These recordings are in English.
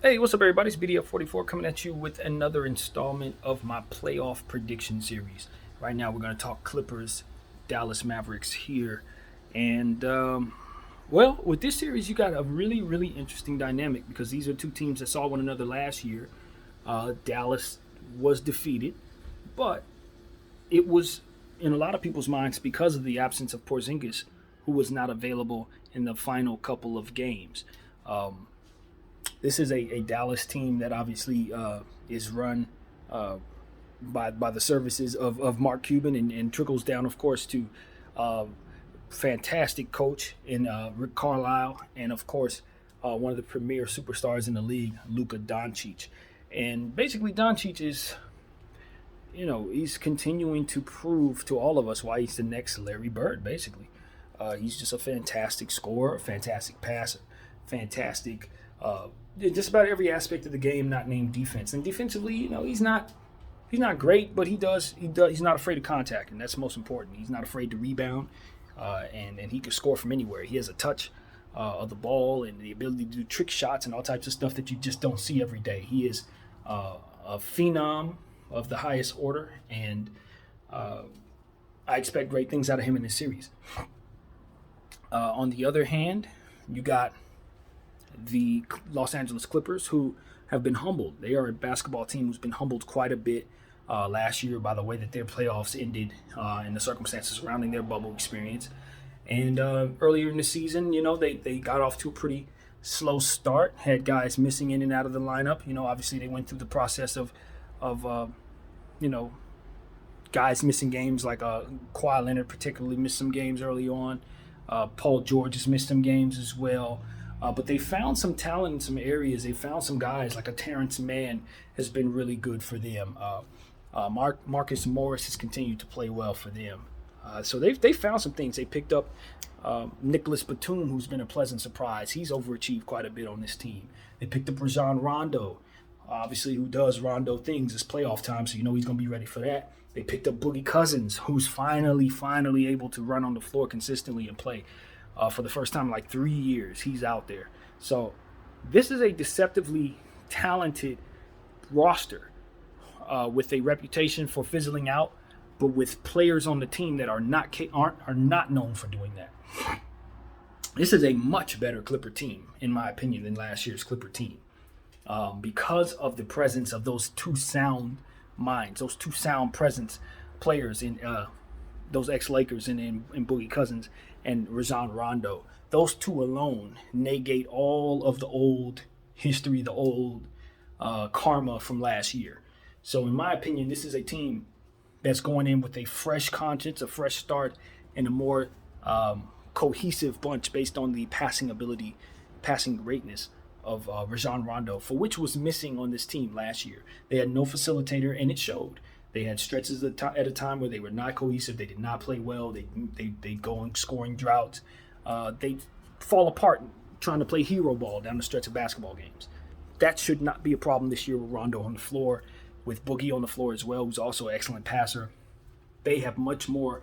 Hey, what's up, everybody? It's BDF44 coming at you with another installment of my playoff prediction series. Right now, we're going to talk Clippers, Dallas Mavericks here. And, with this series, you got a really, really interesting dynamic because these are two teams that saw one another last year. Dallas was defeated, but it was in a lot of people's minds because of the absence of Porzingis, who was not available in the final couple of games. This is a Dallas team that obviously is run by the services of Mark Cuban and trickles down, of course, to uh, fantastic coach in Rick Carlisle and, of course, one of the premier superstars in the league, Luka Doncic. And basically, Doncic is, he's continuing to prove to all of us why he's the next Larry Bird, basically. He's just a fantastic scorer, a fantastic passer, fantastic just about every aspect of the game, not named defense. And defensively, he's not great, but he's not afraid of contact, and that's most important. He's not afraid to rebound, and he can score from anywhere. He has a touch of the ball and the ability to do trick shots and all types of stuff that you just don't see every day. He is a phenom of the highest order, and I expect great things out of him in this series. On the other hand, you got the Los Angeles Clippers, who have been humbled. They are a basketball team who's been humbled quite a bit last year by the way that their playoffs ended and the circumstances surrounding their bubble experience. And earlier in the season, they got off to a pretty slow start, had guys missing in and out of the lineup. Obviously they went through the process of guys missing games, like Kawhi Leonard particularly missed some games early on. Paul George has missed some games as well. But they found some talent in some areas. They found some guys like a Terrence Mann has been really good for them. Marcus Morris has continued to play well for them. So they found some things. They picked up Nicholas Batum, who's been a pleasant surprise. He's overachieved quite a bit on this team. They picked up Rajon Rondo, obviously, who does Rondo things. It's playoff time, so he's going to be ready for that. They picked up Boogie Cousins, who's finally able to run on the floor consistently and play. For the first time in like 3 years, he's out there. So this is a deceptively talented roster with a reputation for fizzling out, but with players on the team that are not known for doing that. This is a much better Clipper team, in my opinion, than last year's Clipper team because of the presence of those two sound minds, those two sound presence players in those ex-Lakers in Boogie Cousins and Rajon Rondo. Those two alone negate all of the old history, the old karma from last year. So in my opinion, this is a team that's going in with a fresh conscience, a fresh start, and a more cohesive bunch based on the passing ability, passing greatness of Rajon Rondo, for which was missing on this team last year. They had no facilitator, and it showed. They had stretches at a time where they were not cohesive. They did not play well. They go on scoring droughts. They fall apart trying to play hero ball down the stretch of basketball games. That should not be a problem this year with Rondo on the floor, with Boogie on the floor as well, who's also an excellent passer. They have much more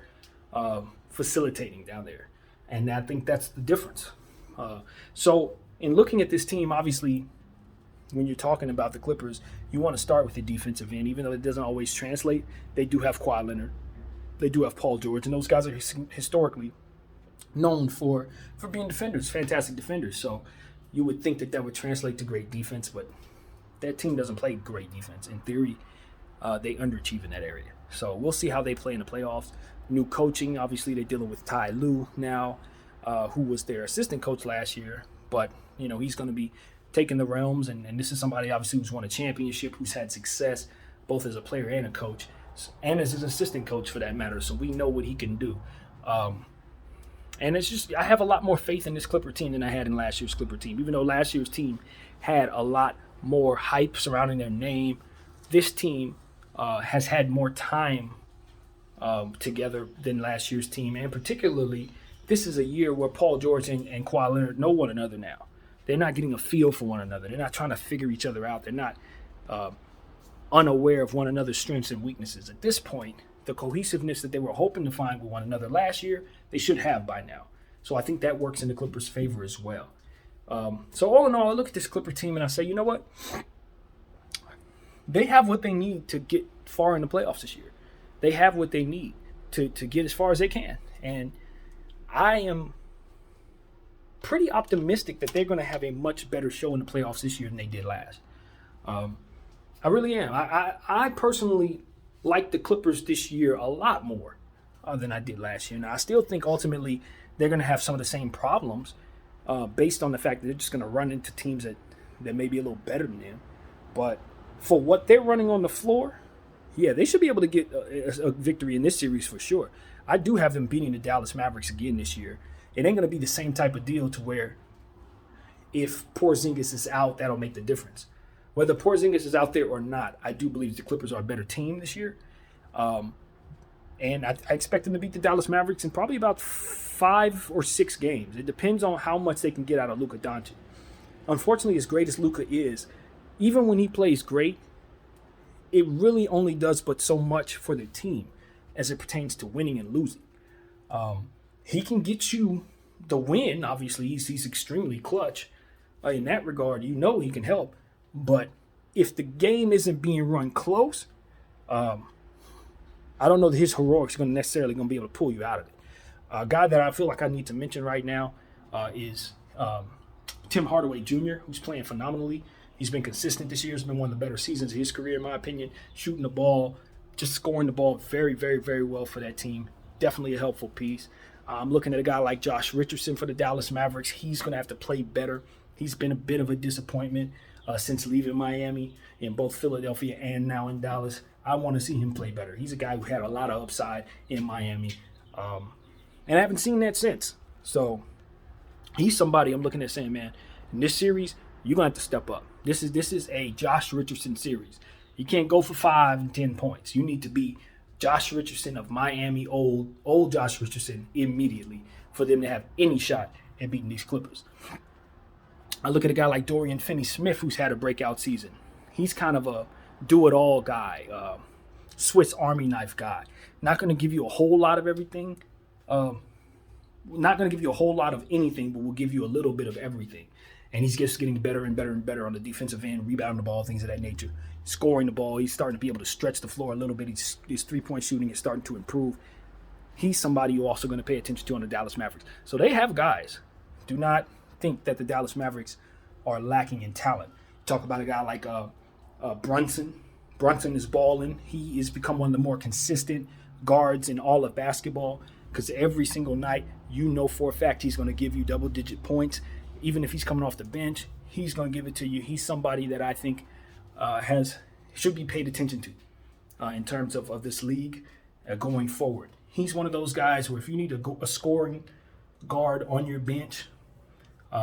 facilitating down there, and I think that's the difference. So in looking at this team, obviously, when you're talking about the Clippers, you want to start with the defensive end, even though it doesn't always translate. They do have Kawhi Leonard. They do have Paul George, and those guys are historically known for being defenders, fantastic defenders. So you would think that would translate to great defense, but that team doesn't play great defense. In theory, they underachieve in that area. So we'll see how they play in the playoffs. New coaching, obviously, they're dealing with Ty Lue now, who was their assistant coach last year, but he's going to be taking the realms, and this is somebody obviously who's won a championship, who's had success both as a player and a coach, and as his assistant coach for that matter. So we know what he can do. And it's just, I have a lot more faith in this Clipper team than I had in last year's Clipper team. Even though last year's team had a lot more hype surrounding their name, this team has had more time together than last year's team. And particularly, this is a year where Paul George and Kawhi Leonard know one another now. They're not getting a feel for one another. They're not trying to figure each other out. They're not unaware of one another's strengths and weaknesses. At this point, the cohesiveness that they were hoping to find with one another last year, they should have by now. So I think that works in the Clippers' favor as well. So all in all, I look at this Clipper team and I say, you know what? They have what they need to get far in the playoffs this year. They have what they need to get as far as they can. And I am pretty optimistic that they're going to have a much better show in the playoffs this year than they did last. I really am. I personally like the Clippers this year a lot more than I did last year. Now, I still think ultimately they're going to have some of the same problems based on the fact that they're just going to run into teams that may be a little better than them. But for what they're running on the floor, yeah, they should be able to get a victory in this series for sure. I do have them beating the Dallas Mavericks again this year. It ain't going to be the same type of deal to where if Porzingis is out, that'll make the difference. Whether Porzingis is out there or not, I do believe the Clippers are a better team this year. And I expect them to beat the Dallas Mavericks in probably about 5 or 6 games. It depends on how much they can get out of Luka Doncic. Unfortunately, as great as Luka is, even when he plays great, it really only does but so much for the team as it pertains to winning and losing. He can get you the win. Obviously, he's extremely clutch in that regard. You know he can help. But if the game isn't being run close, I don't know that his heroics are necessarily going to be able to pull you out of it. A guy that I feel like I need to mention right now is Tim Hardaway Jr., who's playing phenomenally. He's been consistent this year. It's been one of the better seasons of his career, in my opinion. Shooting the ball, just scoring the ball very, very, very well for that team. Definitely a helpful piece. I'm looking at a guy like Josh Richardson for the Dallas Mavericks. He's going to have to play better. He's been a bit of a disappointment since leaving Miami in both Philadelphia and now in Dallas. I want to see him play better. He's a guy who had a lot of upside in Miami. And I haven't seen that since. So he's somebody I'm looking at saying, man, in this series, you're going to have to step up. This is a Josh Richardson series. You can't go for 5 and 10 points. You need to be Josh Richardson of Miami, old Josh Richardson immediately for them to have any shot at beating these Clippers. I look at a guy like Dorian Finney-Smith, who's had a breakout season. He's kind of a do-it-all guy, Swiss Army knife guy. Not going to give you a whole lot of everything. Not going to give you a whole lot of anything, but will give you a little bit of everything. And he's just getting better and better and better on the defensive end, rebounding the ball, things of that nature. Scoring the ball, he's starting to be able to stretch the floor a little bit. His three-point shooting is starting to improve. He's somebody you're also going to pay attention to on the Dallas Mavericks. So they have guys. Do not think that the Dallas Mavericks are lacking in talent. Talk about a guy like Brunson. Brunson is balling. He has become one of the more consistent guards in all of basketball because every single night you know for a fact he's going to give you double-digit points. Even if he's coming off the bench, he's going to give it to you. He's somebody that I think should be paid attention to in terms of this league going forward. He's one of those guys where if you need a scoring guard on your bench,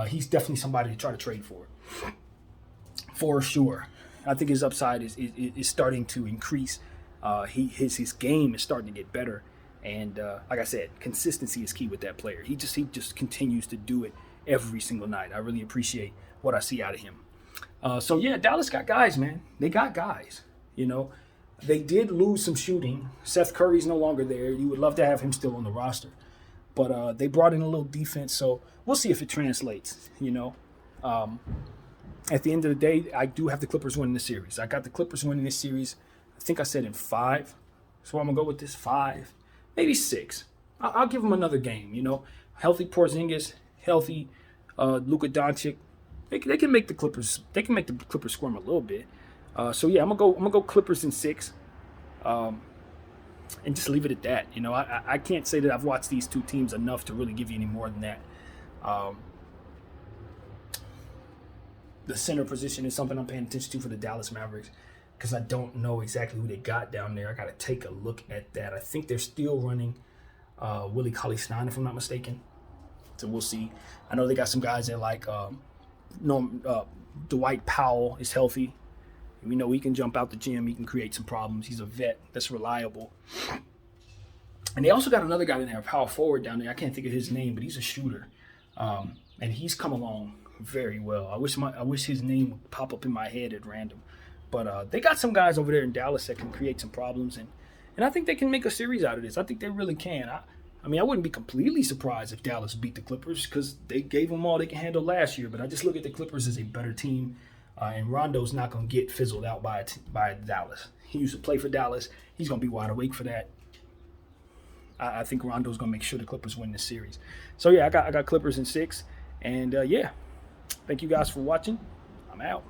he's definitely somebody to try to trade for sure. I think his upside is starting to increase. His game is starting to get better, and like I said, consistency is key with that player. He just continues to do it every single night. I really appreciate what I see out of him. So yeah, Dallas got guys, man. They got guys. You know, they did lose some shooting. Seth Curry's no longer there. You would love to have him still on the roster, but they brought in a little defense. So we'll see if it translates. You know, at the end of the day, I do have the Clippers winning the series. I got the Clippers winning this series. I think I said in 5. So I'm gonna go with this 5, maybe 6. I'll give them another game. You know, healthy Porzingis, healthy Luka Doncic. They can make the Clippers. They can make the Clippers squirm a little bit. So yeah, I'm gonna go Clippers in 6, and just leave it at that. You know, I can't say that I've watched these two teams enough to really give you any more than that. The center position is something I'm paying attention to for the Dallas Mavericks because I don't know exactly who they got down there. I got to take a look at that. I think they're still running Willie Cauley-Stein, if I'm not mistaken. So we'll see. I know they got some guys that like Dwight Powell is healthy. We know he can jump out the gym. He can create some problems. He's a vet that's reliable. And they also got another guy in there, a power forward down there. I can't think of his name, but he's a shooter. And he's come along very well. I wish his name would pop up in my head at random. But they got some guys over there in Dallas that can create some problems. And I think they can make a series out of this. I think they really can. I mean, I wouldn't be completely surprised if Dallas beat the Clippers because they gave them all they can handle last year. But I just look at the Clippers as a better team, and Rondo's not going to get fizzled out by Dallas. He used to play for Dallas. He's going to be wide awake for that. I think Rondo's going to make sure the Clippers win this series. So yeah, I got Clippers in 6, and yeah, thank you guys for watching. I'm out.